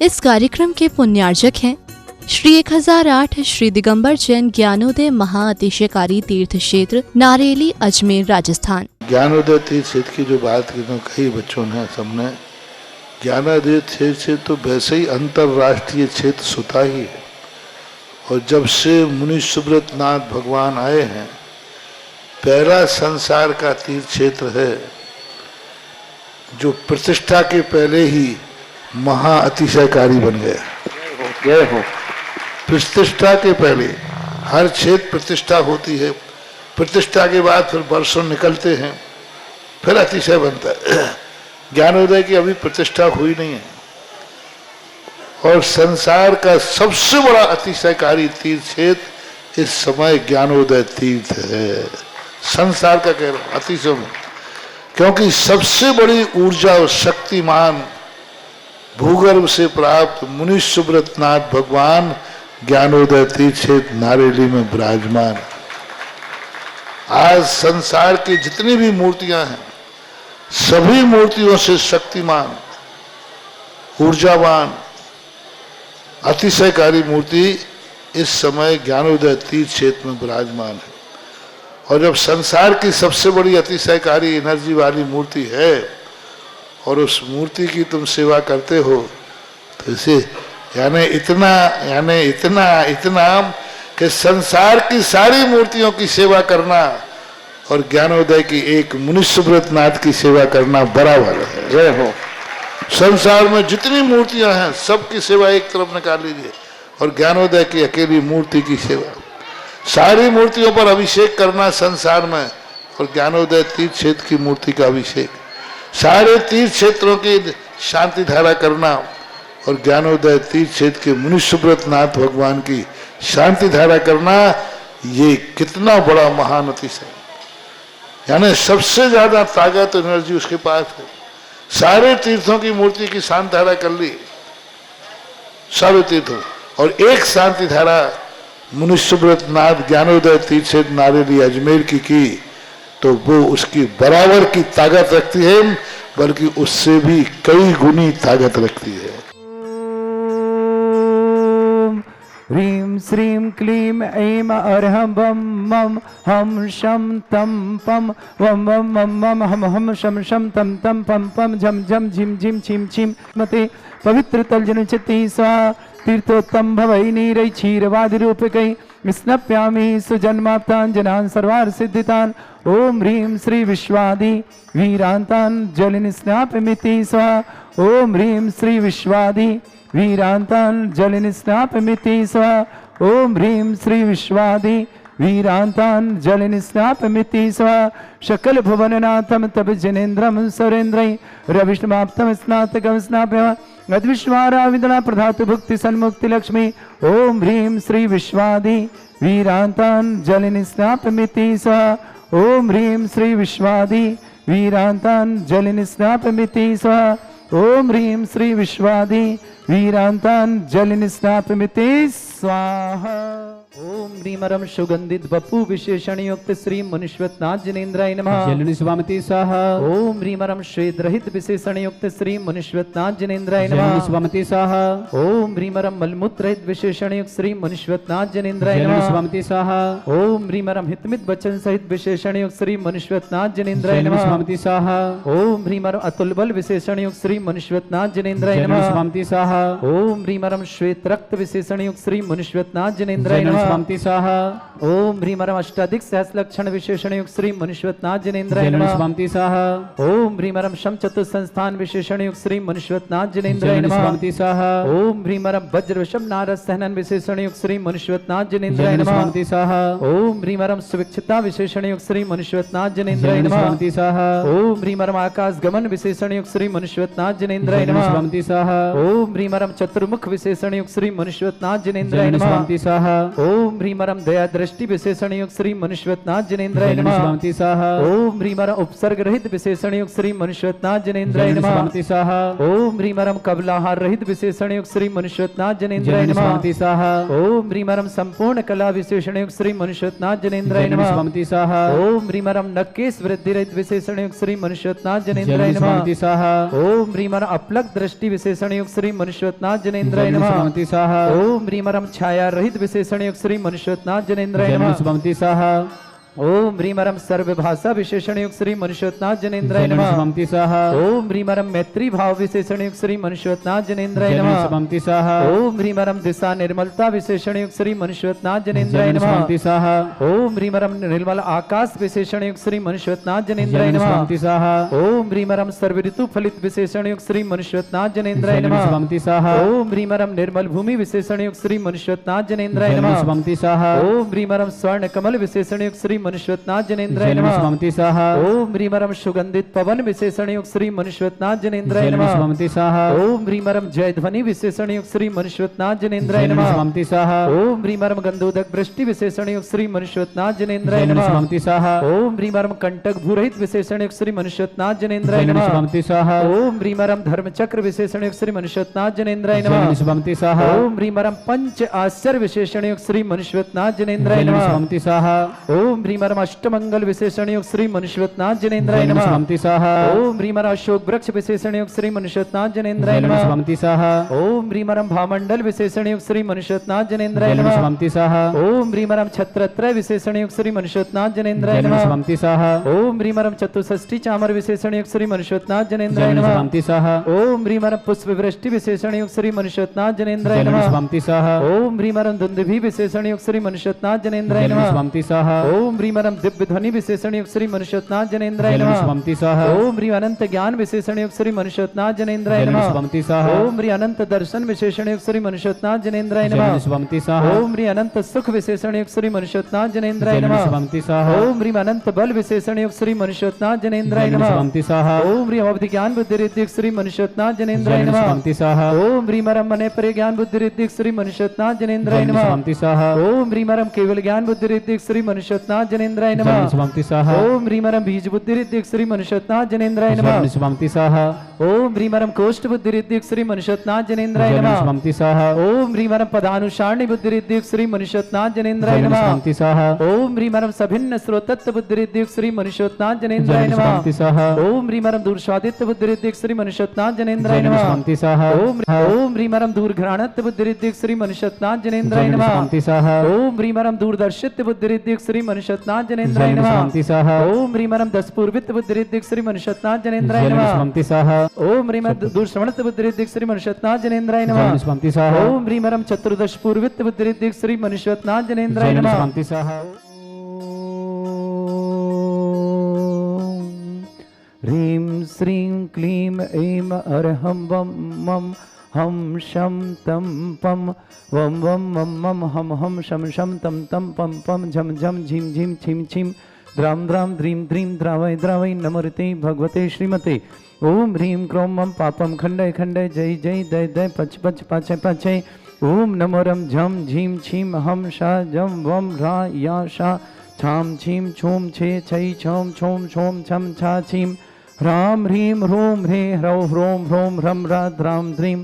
इस कार्यक्रम के पुण्यार्जक हैं श्री 1008 श्री दिगंबर जैन ज्ञानोदय महाअतिशयकारी तीर्थ क्षेत्र नारेली अजमेर राजस्थान। ज्ञानोदय तीर्थ क्षेत्र की जो बात की तो कई बच्चों ने सबने ज्ञानोदय तीर्थ क्षेत्र तो वैसे ही अंतर्राष्ट्रीय क्षेत्र सुता ही है। और जब से मुनि सुब्रत नाथ भगवान आए हैं, पहला संसार का तीर्थ क्षेत्र है जो प्रतिष्ठा के पहले ही महाअतिशयकारी बन गया। प्रतिष्ठा के पहले हर क्षेत्र प्रतिष्ठा होती है, प्रतिष्ठा के बाद फिर वर्षों निकलते हैं, फिर अतिशय बनता है। ज्ञानोदय की अभी प्रतिष्ठा हुई नहीं है। और संसार का सबसे बड़ा अतिशयकारी तीर्थ क्षेत्र इस समय ज्ञानोदय तीर्थ है। संसार का कह रहा हूं अतिशय में, क्योंकि सबसे बड़ी ऊर्जा और शक्तिमान भूगर्भ से प्राप्त मुनि सुब्रत नाथ भगवान ज्ञानोदय तीर्थ क्षेत्र नारेली में विराजमान। आज संसार की जितनी भी मूर्तियां हैं, सभी मूर्तियों से शक्तिमान, ऊर्जावान, अतिशयकारी मूर्ति इस समय ज्ञानोदय तीर्थ क्षेत्र में विराजमान है। और जब संसार की सबसे बड़ी अतिशयकारी एनर्जी वाली मूर्ति है और उस मूर्ति की तुम सेवा करते हो, तो इसे यानी इतना कि संसार की सारी मूर्तियों की सेवा करना और ज्ञानोदय की एक मुनि सुब्रत नाथ की सेवा करना बराबर है। जय हो। संसार में जितनी मूर्तियां हैं सबकी सेवा एक तरफ निकाल लीजिए और ज्ञानोदय की अकेली मूर्ति की सेवा। सारी मूर्तियों पर अभिषेक करना संसार में और ज्ञानोदय तीर्थ क्षेत्र की मूर्ति का अभिषेक, सारे तीर्थ क्षेत्रों की शांति धारा करना और ज्ञानोदय तीर्थ क्षेत्र के मुनि सुब्रत नाथ भगवान की शांति धारा करना, ये कितना बड़ा महान अतिशय। यानी सबसे ज्यादा ताकत एनर्जी उसके पास है। सारे तीर्थों की मूर्ति की शांति धारा कर ली, सारे तीर्थों, और एक शांति धारा मुनि सुब्रत नाथ ज्ञानोदय तीर्थ क्षेत्र नारेली अजमेर की तो वो उसकी बराबर की ताकत रखती है, बल्कि उससे भी कई गुनी ताकत रखती है। ह्रीं श्रीं क्लीं ऐं अर्हं बम मम हम शम तम पम वम वम मम मम हम हम शम शम तम तम पम पम झम झम झिम झिम छिम छिम मते पवित्र तलजन चित्ती स्वा तीर्थोत्तम भवै नीरै क्षीरवादि रूपकै स्नप्यामि सुजन्माप्तान् जनान् सर्वार्थ सिद्धितान्। ओम ह्रीं श्री विश्वादि वीरान्तान् जलिन स्नापमिति स्वा। ओम ह्रीं श्री विश्वादि वीरान्तान् जलिन स्नापमिति स्वा। ओम ह्रीं श्री विश्वादि वीरान्तान् जलिन स्नापमिति स्वा। शकल भुवननाथं तब जनेन्द्रं सुरेन्द्रै रविष्णुमाप्तं स्नातकं स्नाप्य अद्विश्वाराविदना प्रधातु भुक्ति सन्मुक्ति लक्ष्मी। ओम ह्रीं श्री विश्वादि वीरान्तान् जलिन स्नापमिति स्वा। ओम ह्रीं श्री विश्वादि वीरान्तान् जलिन स्नापमिति स्वा। ओम ह्रीं श्री विश्वादि वीरान्तान् जलिन स्नापमिति स्वाहा। ओम ह्रीमरम सुगंधित बपु विशेषण युक्त श्री मुनिश्वत नाथ जनेन्द्राय नमः। जलनि स्वामिति स्वाहा। ओम ह्रीमरम श्वेत रहित विशेषण युक्त श्री मुनिश्वत नाथ जनेन्द्राय नमः। जलनि स्वामिति स्वाहा। ओम ह्रीमरम मलमूत्र रहित विशेषण युक्त श्री मुनिश्वत नाथ जनेन्द्राय नमः। जलनि स्वामिति स्वाहा। ओम ह्रीमरम हितमित वचन सहित विशेषण युक्त श्री मुनिश्वत नाथ जनेन्द्राय जलनि नमः। स्वामिति स्वाहा। ओम ह्रीमरम अतुल बल विशेषण युक्त श्री मुनिश्वत नाथ जनेन्द्राय जलनि नमः। स्वामिति स्वाहा। ओम ह्रीमरम श्वेत रक्त विशेषण युक्त श्री मुनिश्वत नाथ जनेन्द्राय जलनि नमः। स्वामिति स्वाहा। ओम ह्रीमरम अष्टाधिक सहस्र लक्षण विशेषण युक्त श्री मुनिश्वत नाथ जनेन्द्राय जलनि नमः। स्वामिति स्वाहा। ओम ह्रीमरम शम चतुर संस्थान विशेषण युक्त श्री मुनिश्वत नाथ जनेन्द्राय जलनि नमः। स्वामिति स्वाहा। ओम ह्रीमरम वज्र विषम नारद सहनन विशेषण युक्त श्री मुनिश्वत नाथ जनेन्द्राय जलनि नमः। स्वामिति स्वाहा। ओम ह्रीमरम सुविक्षिता विशेषण युक्त श्री मुनिश्वत नाथ जनेन्द्राय जलनि नमः। स्वामिति स्वाहा। ओम ह्रीमरम आकाश गमन विशेषण युक्त श्री मुनिश्वत नाथ जनेन्द्राय जलनि नमः। स्वामिति स्वाहा। ओम ह्रीमरम चतुर्मुख विशेषण युक्त श्री मुनिश्वत नाथ जनेन्द्राय जलनि नमः। स्वामिति स्वाहा। ओम ह्रीमरम दया दृष्टि विशेषण युक्त श्री मनुष्यवतनाथ जनेन्द्राय नमः। स्वामी स्वाहा ओम ह्रीमरम उपसर्ग रहित विशेषण युक्त श्री मनुष्यवतनाथ जनेन्द्राय नमः। स्वामी स्वाहा ओम ह्रीमरम कबलाहार रहित विशेषण युक्त श्री मनुष्यवतनाथ जनेन्द्राय नमः। स्वामी स्वाहा ओम ह्रीमरम संपूर्ण कला विशेषण युक्त श्री मनुष्यवतनाथ जनेन्द्राय नमः। स्वामी स्वाहा ओम ह्रीमरम नक्केश वृद्धि रहित विशेषण युक्त श्री मनुष्यवतनाथ जनेन्द्राय नमः। स्वामी स्वाहा ओम ह्रीमरम अपलक दृष्टि विशेषण युक्त श्री मनुष्यवतनाथ जनेन्द्राय नमः। स्वामी स्वाहा ओम ह्रीमरम छाया रहित विशेषण युक्त श्री मनुष्यवतनाथ जनेन्द्राय नमः। स्वामी स्वाहा ओम ह्रीमरम सर्वभाषा विशेषण युक्त श्री मनुष्यवतनाथ जनेन्द्राय नमः। स्वामी स्वाहा ओम ह्रीमरम मैत्री भाव विशेषण युक्त श्री मनुष्यवतनाथ जनेन्द्राय नमः। स्वामी स्वाहा ओम ह्रीमरम दिशा निर्मलता विशेषण युक्त श्री मनुष्यवतनाथ जनेन्द्राय नमः। स्वामी स्वाहा ओम ह्रीमरम निर्मल आकाश विशेषण युक्त श्री मनुष्यवतनाथ जनेन्द्राय नमः। स्वामी स्वाहा ओम ह्रीमरम सर्व ऋतु फलित विशेषण युक्त श्री मनुष्यवतनाथ जनेन्द्राय नमः। स्वामी स्वाहा ओम ह्रीमरम निर्मल भूमि विशेषण युक्त श्री मनुष्यवतनाथ जनेन्द्राय नमः। स्वामी स्वाहा ओम ह्रीमरम स्वर्ण कमल विशेषण युक्त श्री मनुष्यवतनाथ जनेन्द्राय नमः। स्वामी स्वाहा ओम ह्रीमरम सुगंधित पवन विशेषण युक्त श्री मनुष्यवतनाथ जनेन्द्राय नमः। स्वामी स्वाहा ओम ह्रीमरम जय ध्वनि विशेषण युक्त श्री मनुष्यवतनाथ जनेन्द्राय नमः। स्वामी स्वाहा ओम ह्रीमरम गंधोदक वृष्टि विशेषण युक्त श्री मनुष्यवतनाथ जनेन्द्राय नमः। स्वामी स्वाहा ओम ह्रीमरम कंटक भूरहित विशेषण युक्त श्री मनुष्यवतनाथ जनेन्द्राय नमः। स्वामी स्वाहा ओम ह्रीमरम धर्मचक्र विशेषण युक्त श्री मनुष्यवतनाथ जनेन्द्राय नमः। स्वामी स्वाहा ओम ह्रीमरम पंच आश्चर्य विशेषण युक्त श्री मनुष्यवतनाथ जनेन्द्राय नमः। स्वामी स्वाहा ओम ह्रीमरम अष्टमंगल विशेषण युक्त श्री मनुष्यवतनाथ जनेन्द्राय नमः। स्वामी स्वाहा ओम ह्रीमरम अशोक वृक्ष विशेषण युक्त श्री मनुष्यवतनाथ जनेन्द्राय नमः। स्वामी स्वाहा ओम ह्रीमरम भामंडल विशेषण युक्त श्री मनुष्यवतनाथ जनेन्द्राय नमः। स्वामी स्वाहा ओम ह्रीमरम छत्रत्रय विशेषण युक्त श्री मनुष्यवतनाथ जनेन्द्राय नमः। स्वामी स्वाहा ओम ह्रीमरम चतुष्षष्ठी चामर विशेषण युक्त श्री मनुष्यवतनाथ जनेन्द्राय नमः। स्वामी स्वाहा ओम ह्रीमरम पुष्प वृष्टि विशेषण युक्त श्री मनुष्यवतनाथ जनेन्द्राय नमः। स्वामी स्वाहा ओम ह्रीमरम दुंदुभि विशेषण युक्त श्री मनुष्यवतनाथ जनेन्द्राय नमः। स्वामी स्वाहा ओम ह्रीमरम दिव्य ध्वनि विशेषण युक्त श्री मनुष्यवतनाथ जनेन्द्राय नमः। स्वामी स्वाहा ओम ह्री अनंत ज्ञान विशेषण युक्त श्री मनुष्यवतनाथ जनेन्द्राय नमः। स्वामी स्वाहा ओम ह्री अनंत दर्शन विशेषण युक्त श्री मनुष्यवतनाथ जनेन्द्राय नमः। स्वामी स्वाहा ओम ह्री अनंत सुख विशेषण युक्त श्री मनुष्यवतनाथ जनेन्द्राय नमः। स्वामी स्वाहा ओम ह्री अनंत बल विशेषण युक्त श्री मनुष्यवतनाथ जनेन्द्राय नमः। स्वामी स्वाहा ओम ह्री अवधि ज्ञान बुद्धि ऋद्धिक श्री मनुष्यवतनाथ जनेन्द्राय नमः। स्वामी स्वाहा ओम ह्री मरम मने परे ज्ञान बुद्धि ऋद्धिक श्री मनुष्यवतनाथ जनेन्द्राय नमः। स्वामी स्वाहा ओम ह्री मरम केवल ज्ञान बुद्धि ऋद्धिक श्री मनुष्यवतनाथ जनेन्द्राय नमः। स्वामी स्वाहा ओम ह्री मरम बीज बुद्धि ऋद्धिक श्री मनुष्यवतनाथ जनेन्द्राय नमः। स्वामी स्वाहा ओम ह्री मरम कोष्ठ बुद्धि ऋद्धिक श्री मनुष्यवतनाथ जनेन्द्राय नमः। स्वामी स्वाहा ओम ह्री मरम पदानुसारणी बुद्धि ऋद्धिक श्री मनुष्यवतनाथ जनेन्द्राय नमः। स्वामी स्वाहा ओम ह्री मरम सभिन्न स्रोतत्व बुद्धि ऋद्धिक श्री मनुष्यवतनाथ जनेन्द्राय नमः। स्वामी स्वाहा ओम ह्री मरम दूरस्वादित्व बुद्धि ऋद्धिक श्री मनुष्यवतनाथ जनेन्द्राय नमः। स्वामी स्वाहा ओम ह्री मरम दूरघ्राणत्व बुद्धि ऋद्धिक श्री मनुष्यवतनाथ जनेन्द्राय नमः। स्वामी स्वाहा ओम ह्री मरम दूरदर्शित्व बुद्धि ऋद्धिक श्री मनुष्यवतनाथ जनेन्द्राय नमः। स्वामी स्वाहा ओम ह्री मरम दसपूर्वित बुद्धि ऋद्धिक श्री मनुष्यवतनाथ जनेन्द्राय नमः। स्वामी स्वाहा ओम ह्री मरम दूरश्रवणत बुद्धि ऋद्धिक श्री मनुष्यवतनाथ जनेन्द्राय नमः। स्वामी स्वाहा ओम ह्री मरम चतुर्दश पूर्वित बुद्धि ऋद्धिक श्री मनुष्यवतनाथ जनेन्द्राय नमः। स्वामी स्वाहा ह्रीं श्रीं क्लीं ऐं अर्हं वं मं हम शं तं पं वं वं मं मं हम शं शं तं तं पं पं झं झं झिं झिं छिं छिं द्रां द्रां द्रीं द्रीं द्रावय द्रावय नमोते भगवते श्रीमते। ओम ह्रीं क्रों मं पापं खण्डय खण्डय जय जय दय दय पच पच पाचय पाचय। ओम नमोरम झं झीं छीं हम शा जं वं रा या शा छाम छीं छूम छे छै छौम छौम छौम छम छा छीं ह्रां ह्रीं ह्रूं ह्रे ह्रौ ह्रों ह्रों ह्रं रा द्रां द्रीं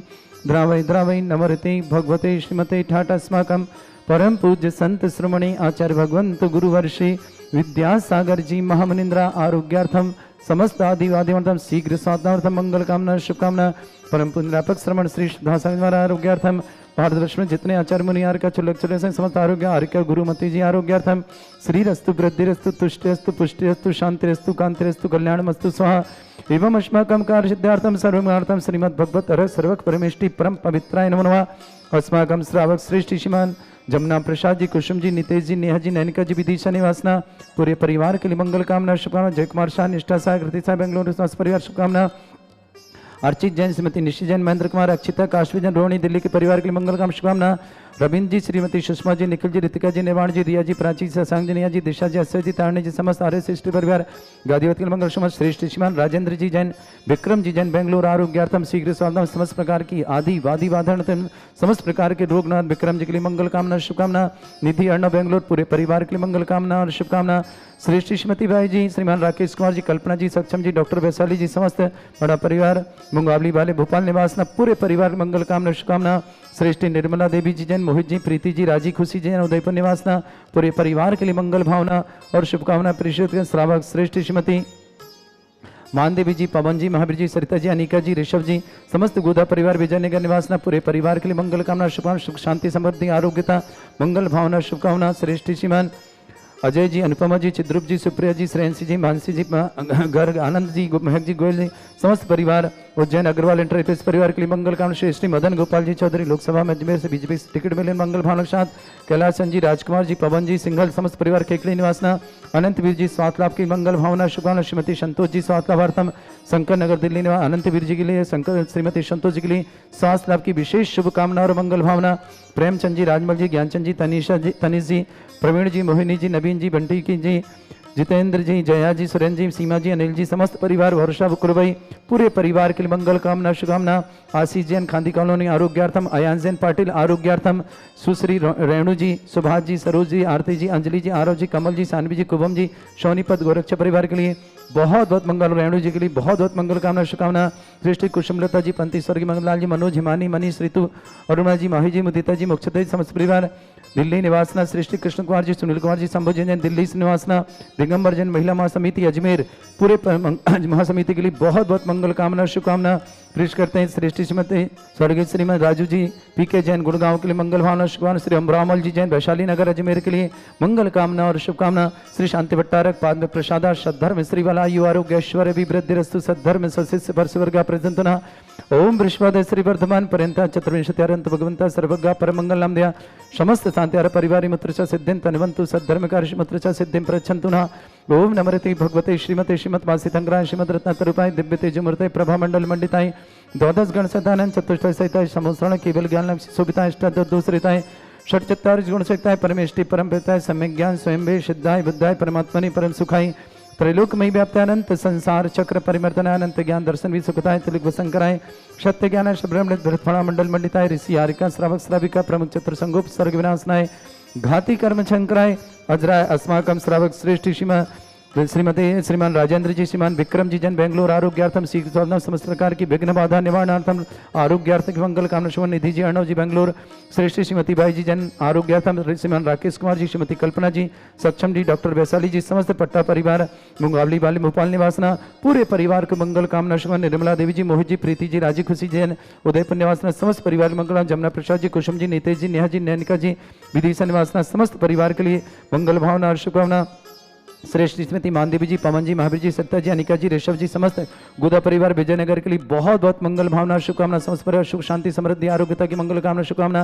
द्रावय द्रावय नमोते भगवते श्रीमते। ठाट अस्माकं परम पूज्य संत श्रमणे आचार्य भगवंत गुरुवर्षे विद्यासागर जी महामुनिंद्रा आरोग्यार्थम समस्त आदिवादिवंतम शीघ्र साधनार्थम मंगल कामना शुभकामना परम पुण्यरापक श्रमण श्री सुधासागर आरोग्यार्थम भारतवर्ष में जितने आचार्य मुनि आर्य चुलक चले से समस्त आरोग्य आर्य गुरुमती जी आरोग्यार्थम श्रीरस्तु वृद्धिरस्तु तुष्टिरस्तु पुष्टिरस्तु शांतिरस्तु कांतिरस्तु कल्याणमस्तु स्वाहा। एवं अस्माकं कार्य सिद्धार्थम सर्वमार्थम श्रीमद् भगवत अर सर्वक परमेष्टि परम पवित्राय नमो नमः। अस्माकं श्रावक श्रेष्ठ श्रीमान जमुना प्रसाद जी, कुसुम जी, नितेश जी, नेहा जी, नैनिका जी, विदिशा निवासना पूरे परिवार के लिए मंगल कामना शुभकामना। जय कुमार शाह, निष्ठा शाह, कृति शाह, बेंगलुरु परिवार शुभकामना। अर्चित जैन, श्रीमती निश्चित जैन, महेंद्र कुमार, अक्षिता, काशवी जैन, रोहिणी दिल्ली के परिवार के लिए मंगल काम शुभकामना। रविंद्र जी, श्रीमती सुषमा जी, निखिल जी, रितिका जी, निर्वाण जी, रिया जी, प्राची जी, शशांक जी, निया जी, दिशा जी, अक्षय जी, तारणी जी, समस्त आर्य श्रेष्ठ परिवार गादीवत के मंगल समाज श्रेष्ठ श्रीमान राजेंद्र जी जैन, विक्रम जी जैन, बेंगलोर आरोग्यार्थम शीघ्र स्वास्थ्य समस्त प्रकार की आदि वादी वाधन समस्त प्रकार के रोगनाथ विक्रम जी के लिए मंगल कामना शुभकामना। निधि अर्णव बेंगलोर पूरे परिवार के लिए मंगल कामना और शुभकामना। श्रेष्ठ श्रीमती भाई जी, श्रीमान राकेश कुमार जी, कल्पना जी, सक्षम जी, डॉक्टर वैशाली जी, समस्त बड़ा परिवार मुंगावली वाले भोपाल निवासना पूरे परिवार मंगल कामना शुभकामना। श्रेष्ठ निर्मला देवी जी जैन, मोहित जी, प्रीति जी, राजी खुशी जैन, उदयपुर निवासना पूरे परिवार के लिए मंगल भावना और शुभकामना। परिषद श्रावक श्रेष्ठ श्रीमती मानदेवी जी, पवन जी, महावीर जी, सरिता जी, अनिका जी, ऋषभ जी, समस्त गोदा परिवार विजयनगर निवासना पूरे परिवार के लिए मंगल कामना शुभकामना। सुख शांति समृद्धि आरोग्यता मंगल भावना शुभकामना। श्रेष्ठ श्रीमान अजय जी, अनुपमा जी, चिद्रुप जी, सुप्रिया जी, श्रेयंसी जी, मानसी जी, गर्ग आनंद जी, महक जी, गोयल जी, समस्त परिवार उज्जैन अग्रवाल इंटरप्राइज परिवार के लिए मंगल कामना। श्री मदन गोपाल जी चौधरी लोकसभा में अजमेर से बीजेपी टिकट मिले मंगल भावना के साथ। कैलाश जी, राजकुमार जी, पवन जी, सिंघल, समस्त परिवार केकड़ी निवासना। अनंतवीर जी स्वास्थ्य लाभ की मंगल भावना शुभकामना। श्रीमती संतोष जी स्वास्थ्य लाभार्थम शंकर नगर दिल्ली निवास। अनंतवीर जी के लिए शंकर श्रीमती संतोष जी के लिए स्वास्थ्य लाभ की विशेष शुभकामना और मंगल भावना। प्रेमचंद जी, राजमल जी, ज्ञानचंद जी, तनिष जी, प्रवीण जी, मोहिनी जी, नवीन जी, बंटी की जी, जितेंद्र जी, जया जी, सुरेंद्र जी, सीमा जी, अनिल जी, समस्त परिवार वर्षा बुकुरबाई पूरे परिवार के लिए मंगल कामना शुभकामना। आशीष जैन खांदी कॉलोनी आरोग्यार्थम। अयान जैन पाटिल आरोग्यार्थम। सुश्री रेणु जी, सुभाष जी, सरोज जी, आरती जी, अंजलि जी, आरव जी, कमल जी, सानवी जी, कुभम जी, सोनीपत गोरक्षा परिवार के लिए बहुत बहुत मंगल। रेणु जी के लिए बहुत बहुत मंगल कामना शुभकामना। सृष्टि कुसुमलता जी, पंती स्वर्गीय मंगललाल जी, मनोज, हिमानी, मनीष, ऋतु, अरुणा जी, माही जी, मुदिता जी, मुक्षता जी, समस्त परिवार दिल्ली निवासना। सृष्टि कृष्ण कुमार जी, सुनील कुमार जी, संभोजन जैन दिल्ली से निवासना। दिगंबर जैन महिला महासमिति अजमेर पूरे महासमिति के लिए बहुत बहुत मंगल कामना शुभकामना पेश करते हैं। श्रेष्ठ श्रीमती स्वर्गीय श्रीमन राजू जी, पीके जैन गुड़गांव के लिए मंगल भावना शुभकामना। श्री अमरामल जी जैन वैशाली नगर अजमेर के लिए मंगल कामना और शुभकामना। श्री शांति भट्टारक पाद प्रसादा सद्धर्म श्रीवाला यु आरोग्य ऐश्वर्य विवृद्धि रस्तु सद्धर्म सशिष्य वर्षवर्गा प्रजंतना। ओम बृहस्पति श्री वर्धमान पर्यंत चतुर्विंशत्यारंत भगवंता सर्वज्ञा परमंगल नाम दिया समस्त शांत्यार परिवार मुत्रचा सिद्धिं तनवंतु सद्धर्म कार्य मुत्रचा सिद्धिं प्रच्छन्तु नः। ओम नमरते भगवते श्रीमते श्रीमत वासितंग्राय श्रीमद रत्नातरूपाय दिव्य तेजमूर्ते प्रभा मंडल मंडिताय द्वादश गण सदानंद चतुष्टय सहिताय समस्रण केवल ज्ञान शोभिताय अष्टादशरिताय षट्चत्वारिश गुण सहिताय परमेष्टि परम पिताय सम्यक ज्ञान स्वयं वे सिद्धाय बुद्धाय परमात्मनि परम सुखाय त्रैलोकमयी व्याप्तानंत संसार चक्र परिवर्तनानंत ज्ञान दर्शन भी सुखताय तिलक वसंकराय सत्य ज्ञान ब्रह्मृत भरतफणा मंडल मंडिताय ऋषि हारिका श्रावक श्राविका प्रमुख चतुर्संगोप सर्ग विनाशनाय घाती कर्म शंकराय अजराय अस्माकम श्रावक श्रेष्ठ श्रीमती श्रीमान राजेंद्र जी, श्रीमान विक्रम जी जन बेंगलोर आरोग्यार्थम शीघ्र साधना समस्त प्रकार की विघ्न बाधा निवारणार्थम आरोग्यार्थ की मंगल कामना शुभ। निधि जी अर्णव जी बेंगलोर। श्रेष्ठ श्रीमती बाई जी जन आरोग्यार्थम श्रीमान राकेश कुमार जी, श्रीमती कल्पना जी, सक्षम जी, डॉक्टर वैशाली जी, समस्त पट्टा परिवार मुंगावली वाले भोपाल निवासना पूरे परिवार को मंगल कामना शुभ। निर्मला देवी जी, मोहित जी, प्रीति जी, राजी खुशी जैन उदयपुर निवासना समस्त परिवार मंगल। जमुना प्रसाद जी, कुसुम जी, नितेश जी, नेहा जी, नैनिका जी, विदिशा निवासना समस्त परिवार के लिए मंगल भावना और शुभकामना। श्रेष्ठ श्रीमती मानदेवी जी, पवन जी, महावीर जी, सत्ता जी, अनिका जी, ऋषभ जी, समस्त गोदा परिवार विजयनगर के लिए बहुत बहुत मंगल भावना शुभकामना। समस्त परिवार सुख शांति समृद्धि आरोग्यता की मंगल कामना शुभकामना।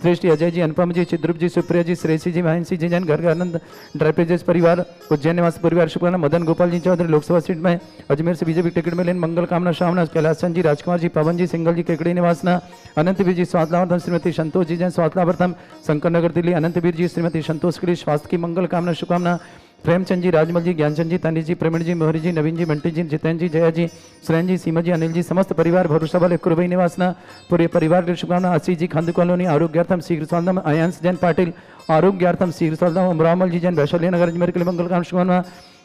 श्रेष्ठ अजय जी, अनुपम जी, चिद्रुप जी, सुप्रिया जी, श्रेयसी जी, महेंसी जी जैन घर आनंद ड्राइपेजेस परिवार उज्जैन निवासी परिवार शुभकामना। मदन गोपाल जी चौधरी लोकसभा सीट में अजमेर से बीजेपी टिकट मिले मंगल कामना शामना। कैलाश जी, राजकुमार जी, पवन जी, सिंगल जी, केकड़ी निवासना। अनंतवीर जी स्वास्थ्य श्रीमती संतोष जी जैन स्वास्थ्य लाभार्थम शंकर नगर दिल्ली। अनंतवीर जी, श्रीमती संतोष के लिए स्वास्थ्य की मंगल कामना शुभकामना। प्रेमचंद जी, राजमल जी, ज्ञानचंद जी, तनिष जी, प्रवीण जी, मोहरी जी, नवीन जी, बंटी जी, जितेंद्र जी, जया जी, सुरेंद्र जी, सीमा जी, अनिल जी, समस्त परिवार भरोसा वाले कुरबई निवासना पूरे परिवार के शुभकामना। आशीष जी, खांदू कॉलोनी आरोग्यार्थम शीघ्र स्वास्थ्य। अयांश जैन पाटिल आरोग्यार्थम शीघ्र स्वास्थ्य। अमरामल जी जैन वैशाली नगर अजमेर के लिए मंगल कामना शुभकामना।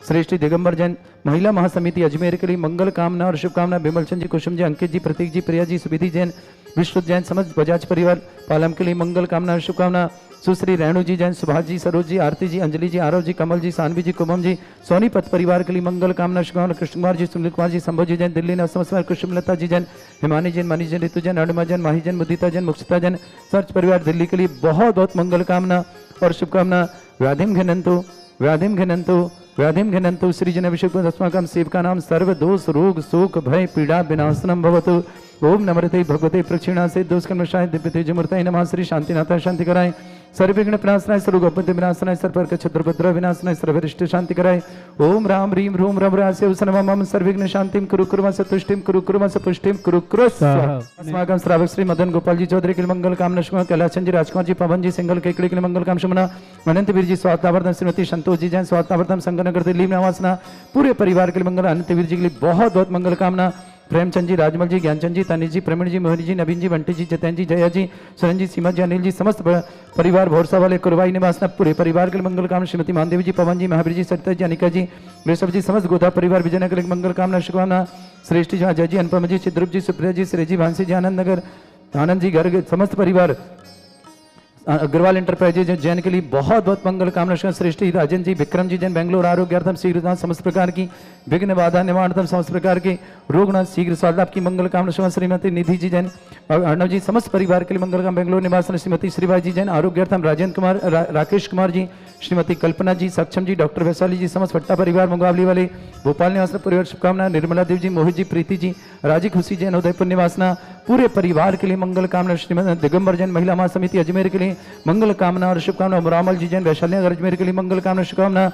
श्रेष्ठ दिगंबर जैन महिला महासमिति अजमेर के लिए मंगल कामना और शुभकामना। बिमलचंद जी, कुसुम जी, अंकित जी, प्रतीक जी, प्रिया जी, सुविधि जैन, विश्व जैन, समस्त बजाज परिवार पालम के लिए मंगल कामना और शुभकामना। सुश्री रेणु जी जैन, सुभाष जी, सरोज जी, आरती जी, अंजलि जी, आरव जी, कमल जी, सानवी जी, कुमम जी, सोनीपत परिवार के लिए मंगल कामना शुभकामना। कृष्ण कुमार जी, सुनील कुमार जी, संभव जी जैन दिल्ली ने समस्त कुसुमलता जी जैन, हिमानी जैन, मनीष जैन, ऋतु जैन, अरुणिमा जैन, माही जैन, मुदिता जैन, मुक्षता जैन, सर्च परिवार दिल्ली के लिए बहुत बहुत मंगल कामना और शुभकामना। व्याधिम घिनंतु व्याधिम घिनंतु व्याधिम घिनंतु सृजन अभिषेक अस्माकं सेवका नाम सर्व दोष रोग शोक भय पीड़ा विनाशनम भवतु। ओम नमरते भगवते प्रक्षिणासे दोषकर्मशाय दिव्य तेजमूर्तये नमः। श्री शांतिनाथ शांति कराए, सर्वविघ्न विनाशनाय, सर्वगोपति विनाशनाय, सर्वपर्क छत्रपत्र विनाशनाय, सर्वरिष्ट शांति कराए। ओम राम ह्रीं रूम रमरास्य नमः। सर्वविघ्न शांतिं कुरु कुर्मः, तुष्टिं कुरु कुर्मः, पुष्टिं कुरु कुरु स्वाहा। अस्माकं श्रावक श्री मदन गोपाल जी चौधरी के मंगल कामना शुभ, कैलाशन जी, राजकुमार जी, पवन जी, सिंगल केकड़ी के मंगल काम शुभना, अनंत वीर जी स्वास्थ्यवर्धन, श्रीमती संतोष जी जैन स्वास्थ्यवर्धन, संगनगर दिल्ली में आवासना, पूरे परिवार के लिए मंगल, अनंत वीर जी के लिए बहुत बहुत मंगल कामना। प्रेमचंद जी, राजमल जी, ज्ञानचंद जी, तनिष जी, प्रवीण जी, मोहिनी जी, नवीन जी, बंटी जी, जतन जी, जया जी, सुरन जी, सीमा जी, अनिल जी, समस्त परिवार भोरसा वाले कुरवाई निवासना, पूरे परिवार के लिए मंगल कामना। श्रीमती मानदेवी जी, पवन जी, महावीर जी, सरिता जी, अनिका जी, ऋषभ जी, समस्त गोदा परिवार विजयनगर के लिए मंगल कामना शुभकामना। श्रेष्ठ जी, अजय जी, अनुपम जी, चिद्रूप जी, सुप्रिया जी, श्री जी, भांसी जी, आनंद नगर, आनंद जी, घर समस्त परिवार अग्रवाल इंटरप्राइजेज जैन के लिए बहुत बहुत मंगल कामना। श्रेष्ठ राजन जी, विक्रम जी जैन बेंगलोर, आरोग्यार्थम शीघ्रता समस्त प्रकार की विघ्न बाधा निवारणार्थम समस्त प्रकार के रोगनाथ शीघ्र स्वास्थ्य की मंगल कामना। श्रीमती निधि जी जैन, अर्णव जी, समस्त परिवार के लिए मंगल काम, बेंगलोर निवास। श्रीमती श्रीभाई जी जैन, आरोग्यार्थम राजेंद्र कुमार, राकेश कुमार जी, श्रीमती कल्पना जी, सक्षम जी, डॉक्टर वैशाली जी, समस्त भट्टा परिवार मुंगावली वाले भोपाल निवास परिवार शुभकामना। निर्मला देव जी, मोहित जी, प्रीति जी, राजी खुशी जैन, उदयपुर निवासना, पूरे परिवार के लिए मंगल कामना। श्रीमती दिगंबर जैन महिला महासमिति अजमेर के लिए मंगल कामना और शुभकामना। रामल जी जैन, वैशाली नगर अजमेर के लिए मंगल कामना शुभकामना।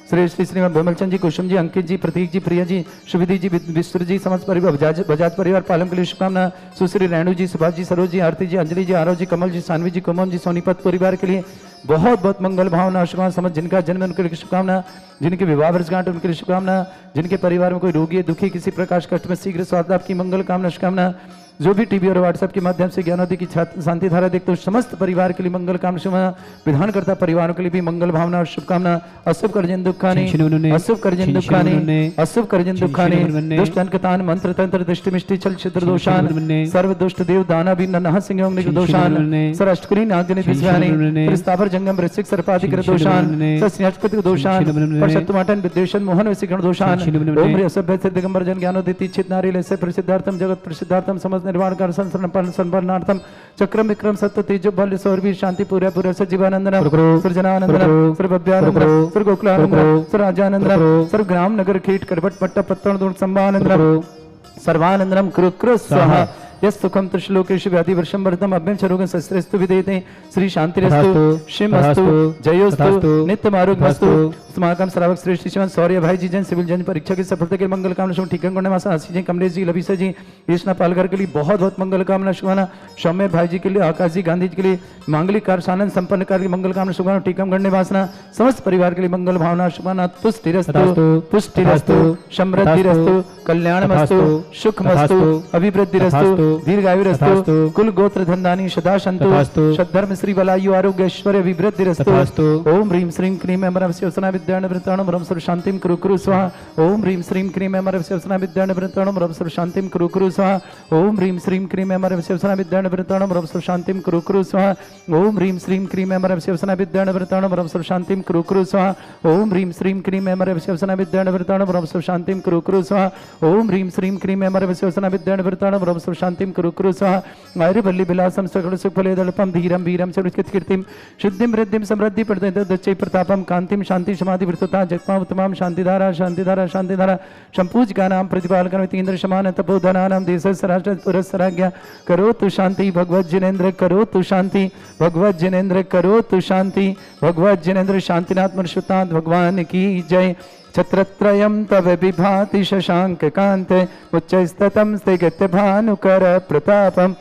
श्री श्रीमद भोमलचंद जी, कुसुम जी, अंकित जी, प्रतीक जी, प्रिया जी, शुभिधि जी, विस्तृत जी, समस्त परिवार बजाज परिवार पालम के लिए शुभकामना। सुश्री रेणु जी, सुभाष जी, सरोज जी, आरती जी, अंजलि जी, आरव जी, कमल जी, सानवी जी, कुमम जी, सोनीपत परिवार के लिए बहुत बहुत मंगल भावना शुभकामना। समझ जिनका जन्म उनके लिए शुभकामना, जिनके विवाह वर्षगांठ उनके लिए शुभकामना, जिनके परिवार में कोई रोगी है, दुखी, किसी प्रकार कष्ट में शीघ्र स्वास्थ्य लाभ की मंगल कामना शुभकामना। जो भी टीवी और व्हाट्सएप के माध्यम से ज्ञानोदय की शांति धारा देखते हो समस्त परिवार के लिए मंगल कामना शुभकामना। विधानकर्ता परिवारों के लिए भी मंगल भावना और शुभकामना। अशुभ कर्जन दुखानि, अशुभ कर्जन दुखानि, अशुभ कर्जन दुखानि, दुष्ट अंकतान मंत्र तंत्र दृष्टि मिष्टि छल छिद्र दोषान, सर्व दुष्ट देव दाना भी नह सिंह निग दोषान, सर अष्टकुली नागजनि विश्वानि, प्रस्तावर जंगम वृश्चिक सर्पाधिक दोषान, सस्याष्टकृत दोषान, परशत्तमाटन विद्वेषण मोहन वसीकरण दोषान। ओम ह्रीं असभ्य सिद्ध दिगंबर जन ज्ञानोदय तीक्षित नारी से प्रसिद्धार्थम जगत प्रसिद्धार्थम समस्त निर्वाण कर संपन्नार्थम चक्रम विक्रम सत्य तेज बल सौरवीर शांति पूरा पूरा सजीवानंदनम सृजनानंदनम सर्वभ्यानंदनम सर्वगोकुलानंदनम सर्वराजानंदनम सर्वग्राम नगर कीट करवट पट्टा पत्तन दूर संभानंदनम सर्वानंदनम कुरु कुरु स्वाहा। यस्तुखम त्रिश्लोकेषु व्याधि वर्षम वर्धम अभ्यं चरोगं शस्त्रस्तु विदेते श्री शांतिरस्तु शिवमस्तु जयोस्तु नित्यम आरोग्यमस्तु। अस्माकं श्रावक श्रेष्ठ शिवन सौर्य भाई जी जैन सिविल जन परीक्षा की सफलता के मंगल कामना शुभ। ठीकन करने वाला आशीष जी, कमलेश जी, लविसा जी, कृष्णा पालघर के लिए बहुत बहुत मंगल कामना शुभाना। सौम्य भाई जी के लिए, आकाश जी, गांधी जी के लिए मांगलिक कार्य आनंद संपन्न कार्य की मंगल कामना शुभाना। टीकम गण्य वासना समस्त परिवार के लिए मंगल भावना शुभाना। तुष्टिरस्तु पुष्टिरस्तु समृद्धिरस्तु कल्याणमस्तु सुखमस्तु अभिवृद्धिरस्तु दीर्घायुरस्तु कुल गोत्र धनधानी सदा सन्तु सद्धर्म श्री बलायु आरोग्य ऐश्वर्य अभिवृद्धिरस्तु। ओम ह्रीं श्रीं क्लीं अमरं शिवसना विद्याण वृताणं रम सर्व शांतिं कुरु कुरु स्वाहा। ओम ह्रीं श्रीं क्लीं अमरं शिवसना विद्याण वृताणं रम सर्व शांतिं कुरु कुरु स्वाहा। ओम ह्रीं श्रीं क्लीं अमरं शिवसना विद्याण वृताणं रम सर्व शांतिं कुरु कुरु स्वाहा। ओम ह्रीं श्रीं क्लीं अमरं शिवसना विद्याण वृताणं रम सर्व शांतिं कुरु कुरु स्वाहा। ओम ह्रीं श्रीं क्लीं अमरं शिवसना विद्याण वृताणं रम सर्व शांतिं कुरु कुरु स्वाहा। ओम ह्रीं श्रीं क्लीं अमरं शिवसना विद्याण वृताणं रम सर्व शांतिं कुरु कुरु स्वाहा। आयुर्वल्ली विलासम सकल सुखफलेदल्पम धीरम वीरम सर्वकीर्तिम शुद्धिम वृद्धिम समृद्धि प्रदच्चै प्रतापम कांतिम शांति समाधि वृतता जगमा उत्तमाम शांतिधारा शांतिधारा शांतिधारा संपूज्यका नाम प्रतिपालकम इन्द्र समान तपोधनानाम देशस्य राष्ट्र पुरस्सराज्ञा करोतु शांति भगवत जिनेन्द्र करोतु शांति भगवत जिनेन्द्र करोतु शांति भगवत जिनेन्द्र शांतिनाथ मनुष्यतांत भगवान की जय। छत्रत्रयं तव विभाति शशांक कांते उच्चस्ततम स्थिगत भानुकर प्रतापम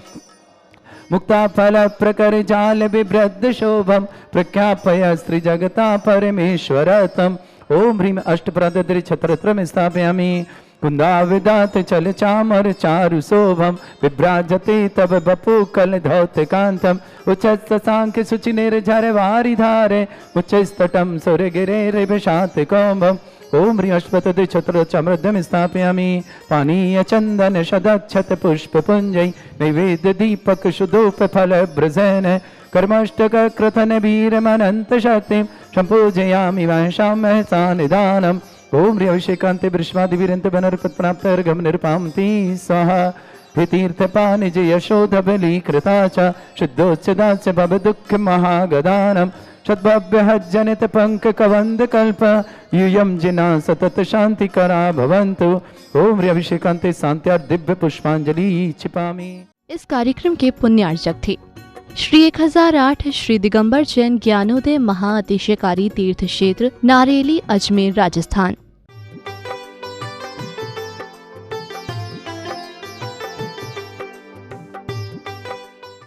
मुक्ता फल प्रकर जाल विभ्रद शोभम प्रख्यापय स्त्री जगता परमेश्वरतम। ओम ह्रीं अष्टप्रदद्रि छत्रत्रम स्थापयामि कुंदा विदात चल चामर चारु शोभम विभ्राजते तब बपु कल धौत कांतम उच्च सांख्य सुचि निर्झर वारि धारे उच्च स्तटम सुर गिरे रिभशात कौम्भम। ओम ह्रीं अश्वतदे छत्र चमृद्धम स्थापयामि पानीय चंदन शदक्षत पुष्प पुंजय नैवेद्य दीपक सुधूप फल ब्रजन कर्मष्टक कृतन वीरमनंत शक्ति संपूजयामि वंशां महसा निदानम। ओम ह्रीं अभिषेकांते वृष्मादिवीरंत बनर्पत प्राप्त अर्घम निरपामति स्वाहा। हे तीर्थपानि जय यशोध बलि कृता च शुद्धोच्चदा च भव दुःख महागदानम सद्भव्य जनित पंक कवंद कल्प यूयम जिना सतत शांति करा भवन्तु। ओम ह्री अभिषेकांते शांत्यार दिव्य पुष्पांजलि क्षिपामि। इस कार्यक्रम के पुण्यार्चक थे श्री 1008 श्री दिगंबर जैन ज्ञानोदय महाअतिशयकारी तीर्थ क्षेत्र नारेली, अजमेर, राजस्थान।